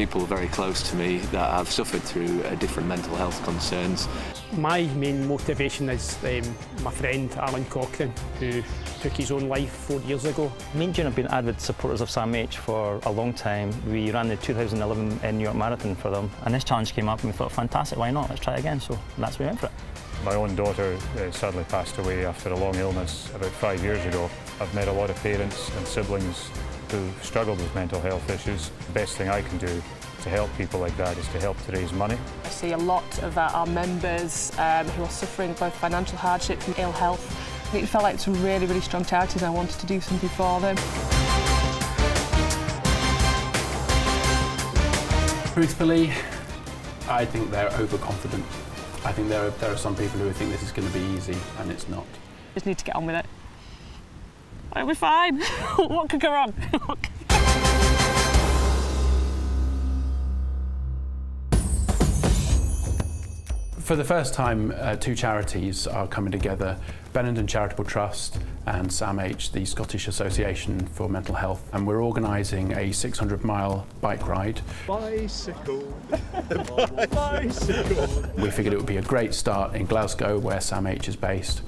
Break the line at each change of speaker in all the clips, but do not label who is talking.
people very close to me that have suffered through different mental health concerns.
My main motivation is my friend Alan Cochrane, who took his own life 4 years ago.
Me and June have been avid supporters of SAMH for a long time. We ran the 2011 New York Marathon for them, and this challenge came up and we thought, fantastic, why not? Let's try again. So that's why we went for it.
My own daughter sadly passed away after a long illness about 5 years ago. I've met a lot of parents and siblings who struggled with mental health issues. The best thing I can do to help people like that is to help to raise money.
I see a lot of our members who are suffering both financial hardships and ill health. It felt like it's a really, really strong charity and I wanted to do something for them.
Truthfully, I think they're overconfident. I think there are some people who think this is going to be easy, and it's not.
Just need to get on with it. It'll be fine. What could go wrong?
For the first time, two charities are coming together, Benenden Charitable Trust and SAMH, the Scottish Association for Mental Health, and we're organising a 600-mile bike ride.
Bicycle, bicycle.
We figured it would be a great start in Glasgow, where SAMH is based,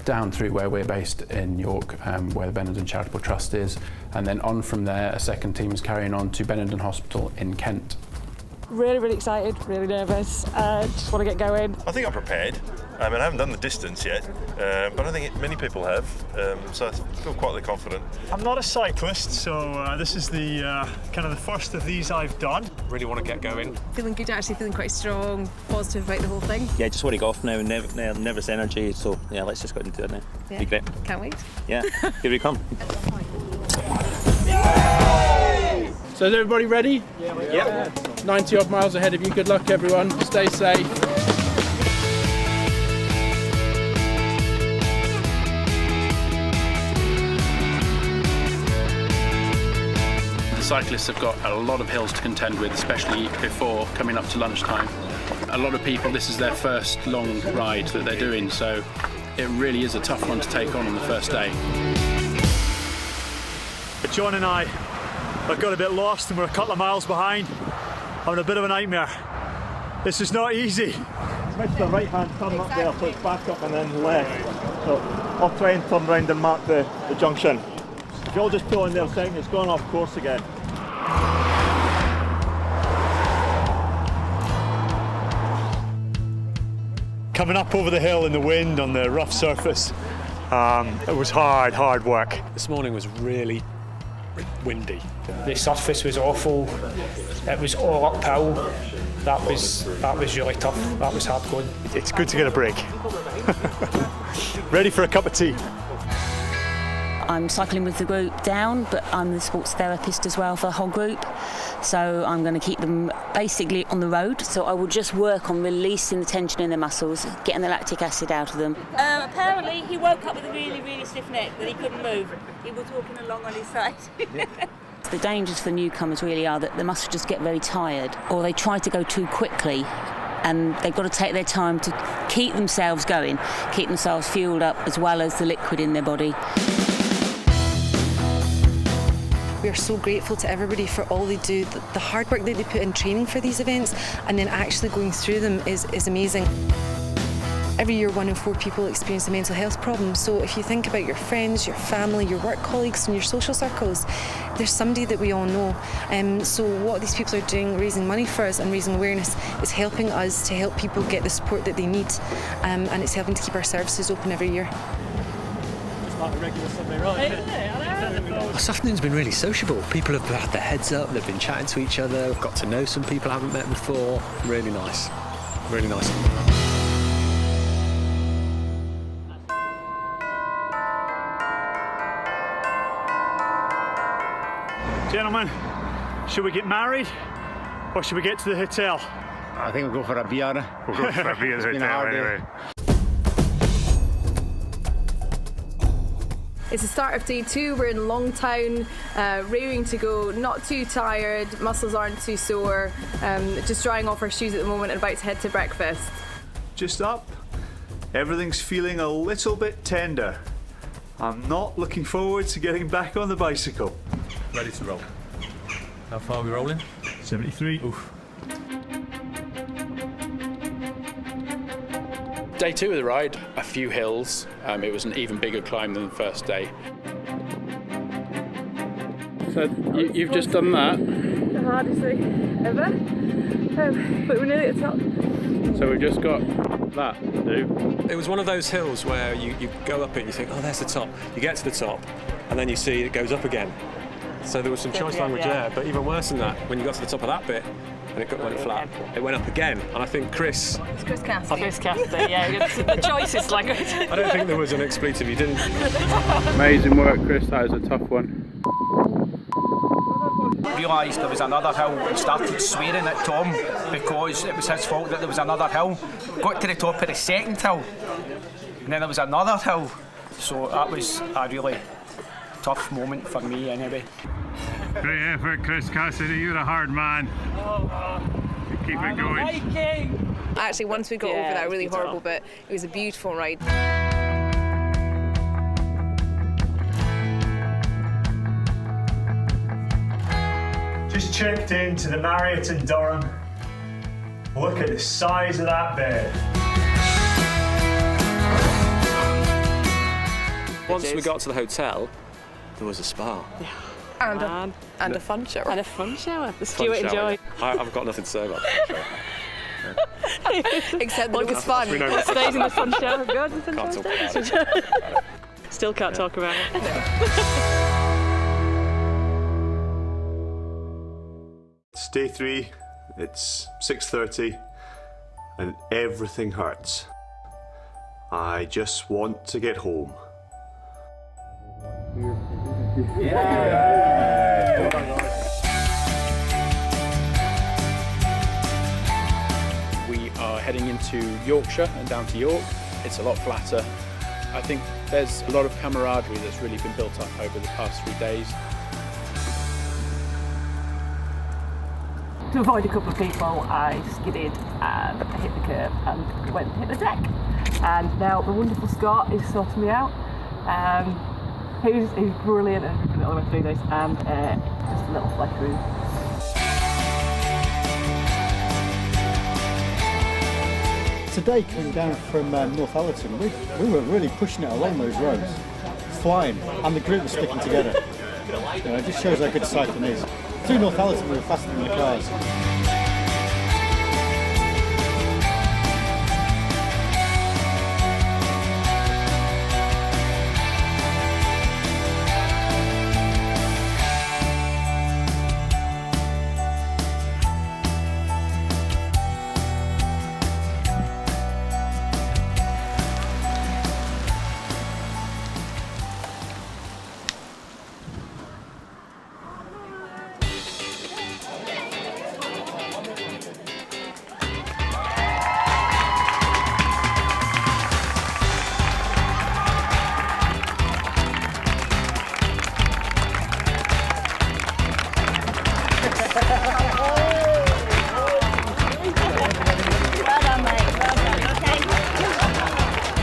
down through where we're based in York, where the Benenden Charitable Trust is, and then on from there, a second team is carrying on to Benenden Hospital in Kent.
Really, really excited, really nervous. Just want to get going.
I think I'm prepared. I mean, I haven't done the distance yet, but I think many people have, so I feel quietly confident.
I'm not a cyclist, so this is the kind of the first of these I've done.
Really want to get going.
Feeling good, actually feeling quite strong, positive about the whole thing.
Yeah, just want to go off now, nervous energy, so yeah, let's just go into it now.
Yeah.
Be great.
Can't wait.
Yeah, here we come.
So is everybody ready?
Yeah.
90 odd miles ahead of you. Good luck, everyone. Stay safe.
The cyclists have got a lot of hills to contend with, especially before coming up to lunchtime. A lot of people, this is their first long ride that they're doing, so it really is a tough one to take on the first day.
But John and I got a bit lost and we're a couple of miles behind. Having a bit of a nightmare. This is not easy.
Switch the right hand turn up there, so it's back up and then left. So I'll try and turn round and mark the junction. If you all just pull in there a second, it's going off course again.
Coming up over the hill in the wind on the rough surface, it was hard work.
This morning was really windy.
The surface was awful. It was all uphill. That was really tough. That was hard going.
It's good to get a break. Ready for a cup of tea.
I'm cycling with the group down, but I'm the sports therapist as well for the whole group. So I'm going to keep them basically on the road. So I will just work on releasing the tension in their muscles, getting the lactic acid out of them.
Apparently he woke up with a really, really stiff neck that he couldn't move. He was walking along on his side.
The dangers for newcomers really are that the muscles just get very tired, or they try to go too quickly, and they've got to take their time to keep themselves going, keep themselves fueled up as well as the liquid in their body.
We are so grateful to everybody for all they do. The hard work that they put in training for these events and then actually going through them is amazing. Every year 1 in 4 people experience a mental health problem, so if you think about your friends, your family, your work colleagues and your social circles, there's somebody that we all know. So what these people are doing, raising money for us and raising awareness, is helping us to help people get the support that they need, and it's helping to keep our services open every year.
It's like a regular Sunday ride.
This afternoon's been really sociable. People have had their heads up, they've been chatting to each other, got to know some people I haven't met before. Really nice. Really nice.
Gentlemen, should we get married or should we get to the hotel?
I think we'll go for a beer.
We'll go for a beer at the hotel anyway.
It's the start of day 2. We're in Longtown, raring to go, not too tired, muscles aren't too sore, just drying off our shoes at the moment and about to head to breakfast.
Just up, everything's feeling a little bit tender. I'm not looking forward to getting back on the bicycle.
Ready to roll. How far are we rolling?
It's 73.
Oof.
Day 2 of the ride, a few hills. It was an even bigger climb than the first day. So you've just done that.
The hardest thing ever, but we're nearly at the top.
So we've just got that to do.
It was one of those hills where you go up it and you think, oh, there's the top. You get to the top and then you see it goes up again. So there was some choice language there, but even worse than that, when you got to the top of that bit and it went flat, it went up again. And I think Chris...
It's Chris Cassidy. Chris Cassidy, yeah. The choices language.
I don't think there was an expletive you didn't.
Amazing work, Chris. That is a tough one.
Realised there was another hill and started swearing at Tom because it was his fault that there was another hill. Got to the top of the second hill and then there was another hill. So that was a really tough moment for me anyway.
Great effort, Chris Cassidy. You're a hard man. Keep it going.
Actually, once we got over that really horrible bit, it was a beautiful ride.
Just checked into the Marriott in Durham. Look at the size of that bed.
Once we got to the hotel, there was a spa.
Yeah. And a fun shower.
And a fun shower. The Stuart enjoyed.
I've got nothing to say about that.
Except that it was fun.
Stays in the fun shower. Good.
Can't talk about it.
Still can't talk about it.
It's day 3, it's 6:30, and everything hurts. I just want to get home.
We are heading into Yorkshire and down to York. It's a lot flatter. I think there's a lot of camaraderie that's really been built up over the past 3 days.
To avoid a couple of people, I skidded and hit the curb and went and hit the deck. And now the wonderful Scott is sorting me out. He's brilliant and we've been all the way through this, and just a little flesh wound.
Today, coming down from Northallerton, we were really pushing it along those roads, flying, and the group was sticking together. You know, it just shows how good cycling is. Through Northallerton, we were faster than the cars.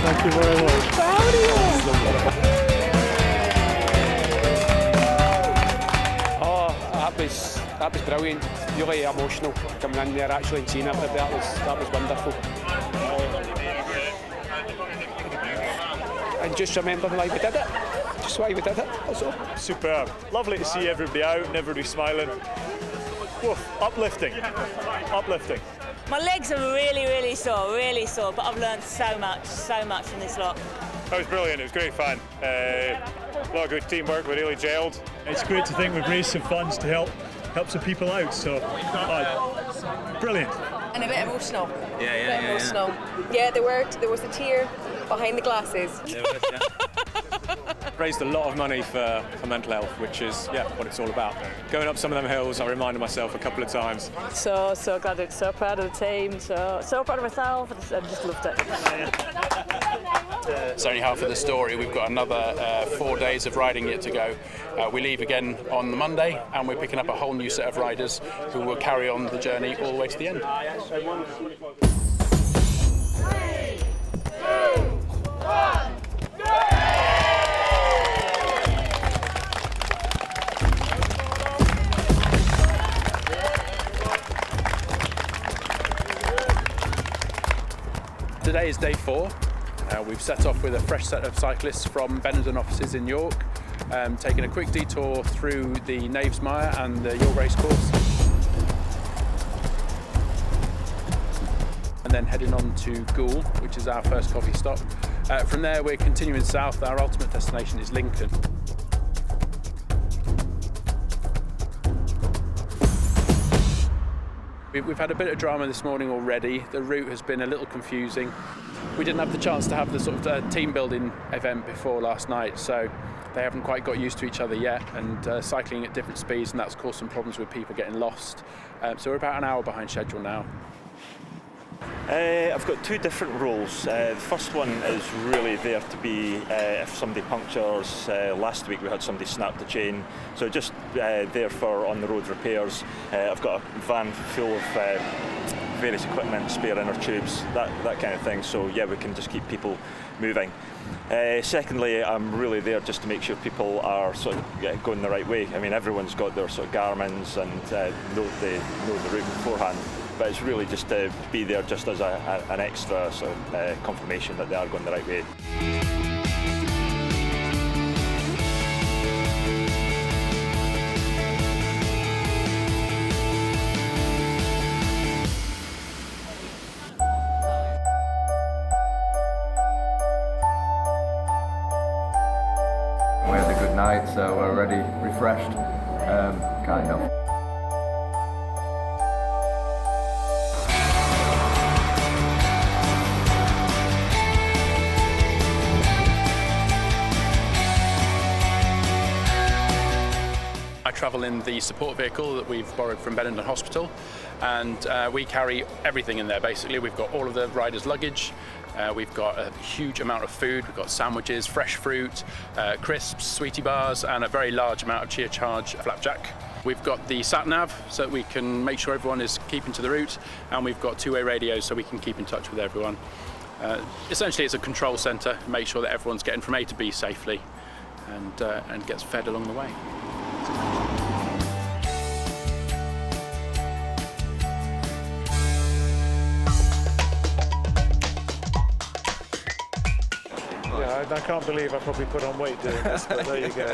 Thank you very much. Proud of you.
Oh, that was brilliant. Really emotional coming in there actually and seeing everybody. That was wonderful. And just remember why we did it. Just why we did it. That's all.
Superb. Lovely to see everybody out and everybody smiling. Whoa, uplifting. Uplifting.
My legs are really sore, but I've learned so much from this lot.
That was brilliant, it was great fun. A lot of good teamwork, we really gelled. It's great to think we've raised some funds to help some people out, so brilliant.
And a bit emotional.
Yeah.
Emotional. Yeah, there was a tear behind the glasses.
There was, yeah. Raised a lot of money for mental health, which is what it's all about. Going up some of them hills, I reminded myself a couple of times.
So glad, so proud of the team, so proud of myself. I just loved it.
It's only half of the story. We've got another 4 days of riding yet to go. We leave again on the Monday, and we're picking up a whole new set of riders who will carry on the journey all the way to the end.
3, 2, 1, go!
Today is day 4. We've set off with a fresh set of cyclists from Benenden offices in York, taking a quick detour through the Knavesmire and the York Racecourse, and then heading on to Goole, which is our first coffee stop. From there we're continuing south. Our ultimate destination is Lincoln. We've had a bit of drama this morning already. The route has been a little confusing. We didn't have the chance to have the sort of team building event before last night, so they haven't quite got used to each other yet, and cycling at different speeds, and that's caused some problems with people getting lost. So we're about an hour behind schedule now.
I've got 2 different roles. The first one is really there to be if somebody punctures. Last week we had somebody snap the chain, so just there for on-the-road repairs. I've got a van full of various equipment, spare inner tubes, that kind of thing, so yeah, we can just keep people moving. Secondly, I'm really there just to make sure people are sort of going the right way. I mean, everyone's got their sort of Garmins and know the route beforehand, but it's really just to be there just as an extra sort of confirmation that they are going the right way.
We had a good night, so we're already refreshed, kind of.
I travel in the support vehicle that we've borrowed from Benenden Hospital, and we carry everything in there basically. We've got all of the riders' luggage, we've got a huge amount of food, we've got sandwiches, fresh fruit, crisps, sweetie bars, and a very large amount of cheer charge flapjack. We've got the sat-nav so that we can make sure everyone is keeping to the route, and we've got 2-way radios so we can keep in touch with everyone. Essentially it's a control centre, make sure that everyone's getting from A to B safely and gets fed along the way.
Yeah, I can't believe I probably put on weight doing this, but there you go.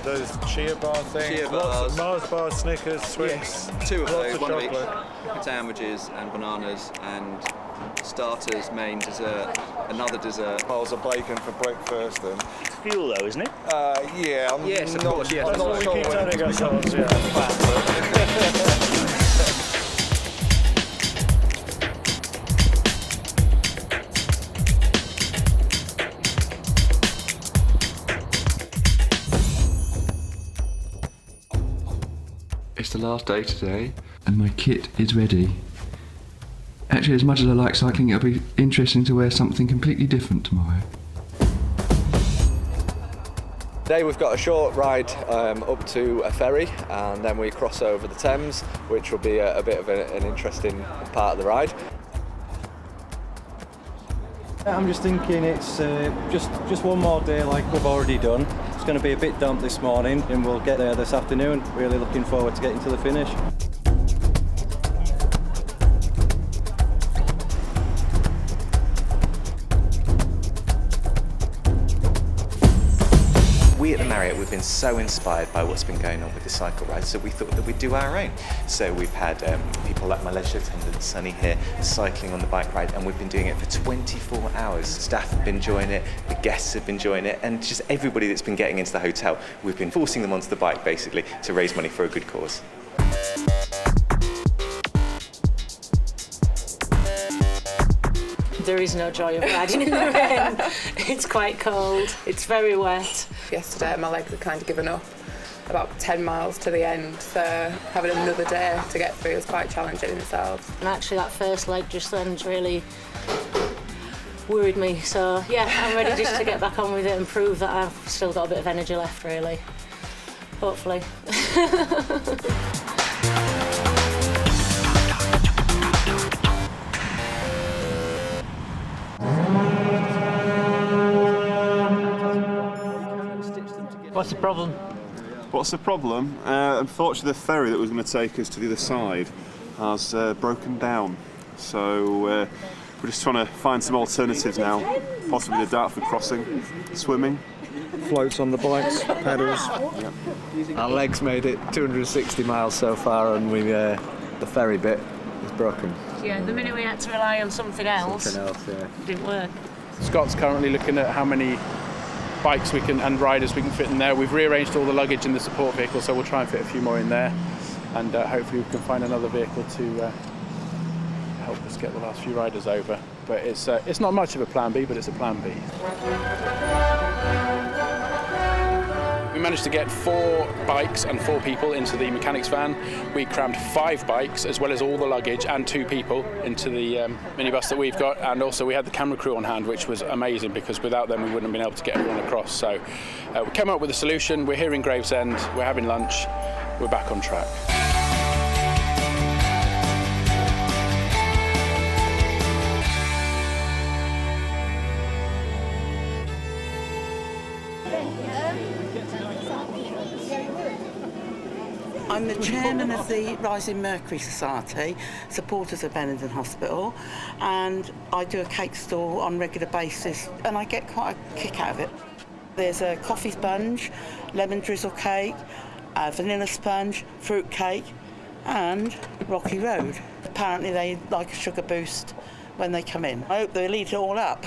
Those cheer bar things,
cheer
lots
bars.
of Mars bars, Snickers, Twix,
yes, 2 of
lots
those,
of
1 of
chocolate.
each. Sandwiches and bananas and starters, main dessert, another dessert.
Piles of bacon for breakfast and...
It's fuel though, isn't it?
Yeah, I'm
yes, of
not,
course, yes.
I'm
That's
not
what we
sure
keep
when
telling
it's
ourselves,
become fat,
It's the last day today, and my kit is ready. Actually, as much as I like cycling, it'll be interesting to wear something completely different tomorrow.
Today we've got a short ride up to a ferry, and then we cross over the Thames, which will be a bit of an interesting part of the ride.
I'm just thinking it's just one more day like we've already done. It's going to be a bit damp this morning, and we'll get there this afternoon. Really looking forward to getting to the finish.
We at the Marriott, we've been so inspired by what's been going on with the cycle ride, so we thought that we'd do our own. So we've had people like my leisure attendant Sunny here cycling on the bike ride, and we've been doing it for 24 hours. Staff have been enjoying it, the guests have been enjoying it, and just everybody that's been getting into the hotel, we've been forcing them onto the bike basically to raise money for a good cause.
There is no joy of riding in the rain. It's quite cold, it's very wet.
Yesterday my legs had kind of given up about 10 miles to the end, so having another day to get through was quite challenging in itself.
And actually that first leg just then's really worried me, so yeah, I'm ready just to get back on with it and prove that I've still got a bit of energy left really. Hopefully.
What's the problem?
What's the problem? Unfortunately, the ferry that was going to take us to the other side has broken down. So we're just trying to find some alternatives now, possibly the Dartford crossing, swimming.
Floats on the bikes, pedals. Our legs made it 260 miles so far, and the ferry bit is broken.
Yeah, the minute we had to rely on something else,
Yeah.
it didn't work.
Scott's currently looking at how many bikes we can and riders we can fit in there. We've rearranged all the luggage in the support vehicle, so we'll try and fit a few more in there, and hopefully we can find another vehicle to help us get the last few riders over. But it's not much of a plan B, but it's a plan B. We managed to get 4 bikes and 4 people into the mechanics van. We crammed 5 bikes as well as all the luggage and 2 people into the minibus that we've got, and also we had the camera crew on hand, which was amazing because without them we wouldn't have been able to get everyone across. So we came up with a solution. We're here in Gravesend, we're having lunch, we're back on track.
I'm the chairman of the Rising Mercury Society, supporters of Benenden Hospital, and I do a cake stall on a regular basis, and I get quite a kick out of it. There's a coffee sponge, lemon drizzle cake, a vanilla sponge, fruit cake, and Rocky Road. Apparently they like a sugar boost when they come in. I hope they'll eat it all up.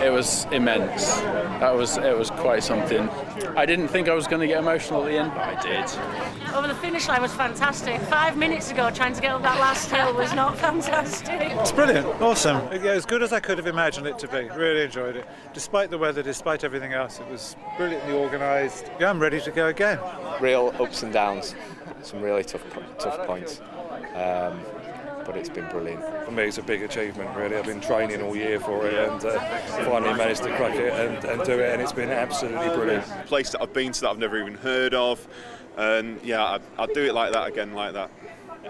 It was immense. It was quite something. I didn't think I was going to get emotional at the end, but I did.
Over the finish line was fantastic. 5 minutes ago, trying to get up that last hill was not fantastic.
It's brilliant, awesome. Yeah, as good as I could have imagined it to be. Really enjoyed it. Despite the weather, despite everything else, it was brilliantly organised. Yeah, I'm ready to go again.
Real ups and downs, some really tough points. But it's been brilliant.
For me, it's a big achievement, really. I've been training all year for it and finally managed to crack it and do it, and it's been absolutely brilliant.
A place that I've been to that I've never even heard of, and yeah, I'd do it like that again, like that.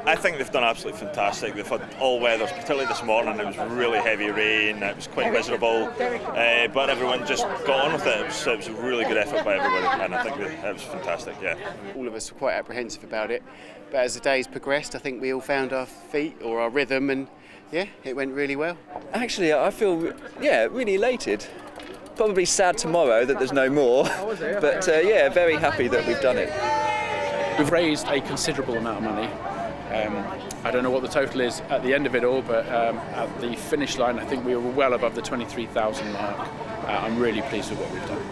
I think they've done absolutely fantastic. They've had all weathers, particularly this morning. It was really heavy rain, it was quite miserable, but everyone just got on with it. It was a really good effort by everybody, and I think it was fantastic, yeah.
All of us were quite apprehensive about it, but as the days progressed, I think we all found our feet or our rhythm, and yeah, it went really well.
Actually, I feel, really elated. Probably sad tomorrow that there's no more, but very happy that we've done it.
We've raised a considerable amount of money. I don't know what the total is at the end of it all, but at the finish line I think we were well above the 23,000 mark. I'm really pleased with what we've done.